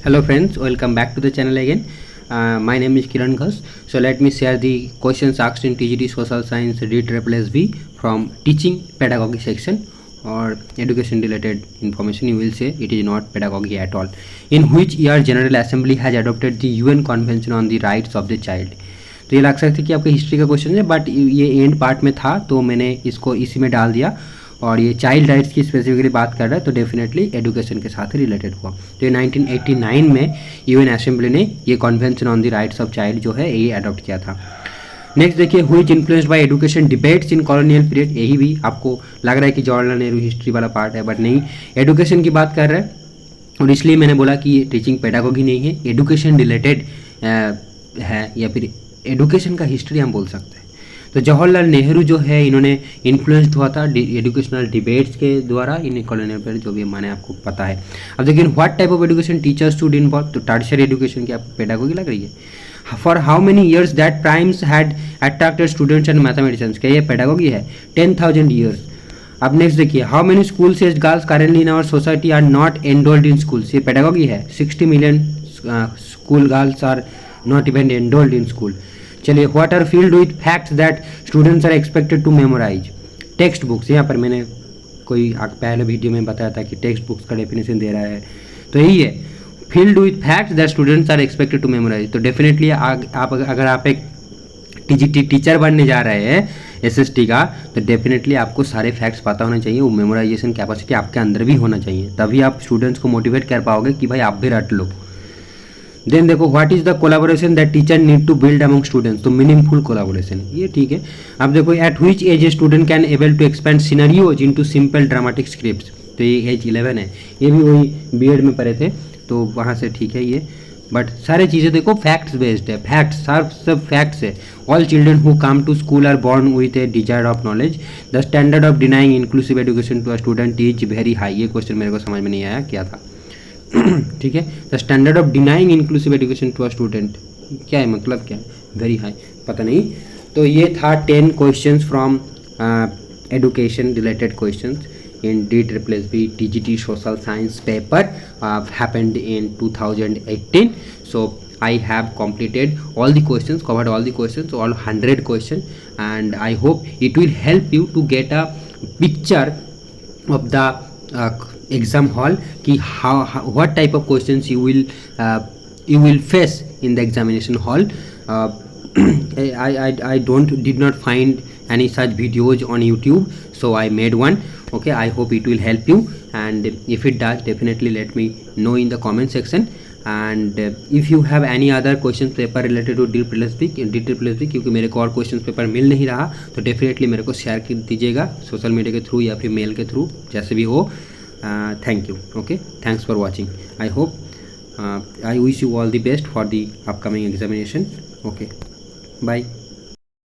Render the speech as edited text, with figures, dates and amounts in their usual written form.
Hello friends, welcome back to the channel again. My name is Kiran Ghas. So let me share the questions asked in TGT Social Science DSSB from teaching pedagogy section or education related information. You will say it is not pedagogy at all. In which year General Assembly has adopted the UN Convention on the Rights of the Child? तो ये लग सकता है कि आपका history का question है, but ये एंड पार्ट में था तो मैंने इसको इसी में डाल दिया। और ये चाइल्ड राइट्स की स्पेसिफिकली बात कर रहा है तो डेफिनेटली एजुकेशन के साथ रिलेटेड हुआ। तो ये 1989 में यूएन असेंबली ने ये convention on the rights of child जो है ये अडॉप्ट किया था। नेक्स्ट देखिए, which influenced by education debates in colonial period. यही भी आपको लग रहा है कि जवाहरलाल नेहरू हिस्ट्री वाला पार्ट है, बट नहीं, एजुकेशन की बात कर रहा है। और इसलिए मैंने बोला कि ये टीचिंग पेडागोगी नहीं है, एजुकेशन रिलेटेड है, या फिर एजुकेशन का हिस्ट्री हम बोल सकते हैं। तो जवाहरलाल नेहरू जो है इन्होंने इन्फ्लुएंस्ड हुआ था एजुकेशनल डिबेट्स के द्वारा इन कॉलोनियल पीरियड, जो भी माने आपको पता है। अब देखिए, what type of education teachers should involve. तो टर्शियरी एजुकेशन की आपको पेडागोगी लग रही है। For how many years that primes had attracted students and mathematicians. क्या ये पेडागोगी है? 10,000 ईयर्स। अब नेक्स्ट देखिए, how many schools age girls currently in our society are not enrolled in schools. ये पेडागोगी है। 60 million school girls are not even enrolled in school. चलिए, what are field with facts that students are expected to memorise. Text books, यहाँ पर मैंने कोई पहले video में बताया था कि टेक्स्ट बुक्स का डेफिनेशन दे रहा है, तो यही है, filled with facts that students are expected to memorise. तो डेफिनेटली आप अगर आप एक टीजीटी टीचर बनने जा रहे हैं एसएसटी का, तो डेफिनेटली आपको सारे फैक्ट्स पता होना चाहिए, वो मेमोराइजेशन कैपेसिटी आपके अंदर भी होना चाहिए, तभी आप स्टूडेंट्स को मोटिवेट कर पाओगे कि भाई आप भी रट लो। देन देखो, what is the collaboration that teacher need to build among students. तो मीनिंगफुल कोलाबोरेशन, ये ठीक है। अब देखो, at which age a student can able to expand scenarios into simple dramatic scripts. तो ये एज 11 है, ये भी वही बीएड में पढ़े थे तो वहाँ से ठीक है ये, बट सारी चीज़ें देखो फैक्ट्स बेस्ड है, फैक्ट्स सब फैक्ट्स है। All children who come to school are born with a desire of knowledge. The standard of denying inclusive education to a student is very high. ये क्वेश्चन मेरे को समझ में नहीं आया क्या था। ठीक है, the standard of denying inclusive education to a student, क्या है मतलब, क्या है, वेरी हाई, पता नहीं। तो ये था 10 questions from education related questions in DSSB TGT Social Science paper happened in 2018. So I have completed all the questions, covered all the questions, all 100 questions, and I hope it will help you to get a picture of the exam hall ki how what type of questions you will face in the examination hall. I did not find any such videos on YouTube, so I made one. Okay, I hope it will help you, and if it does, definitely let me know in the comment section. And if you have any other questions paper related to DSSB, क्योंकि मेरे को और question paper मिल नहीं रहा, तो definitely मेरे को share कर दीजिएगा सोशल मीडिया के थ्रू या फिर मेल के थ्रू, जैसे भी हो। Thank you. Okay, thanks for watching. I hope I wish you all the best for the upcoming examination. Okay, bye.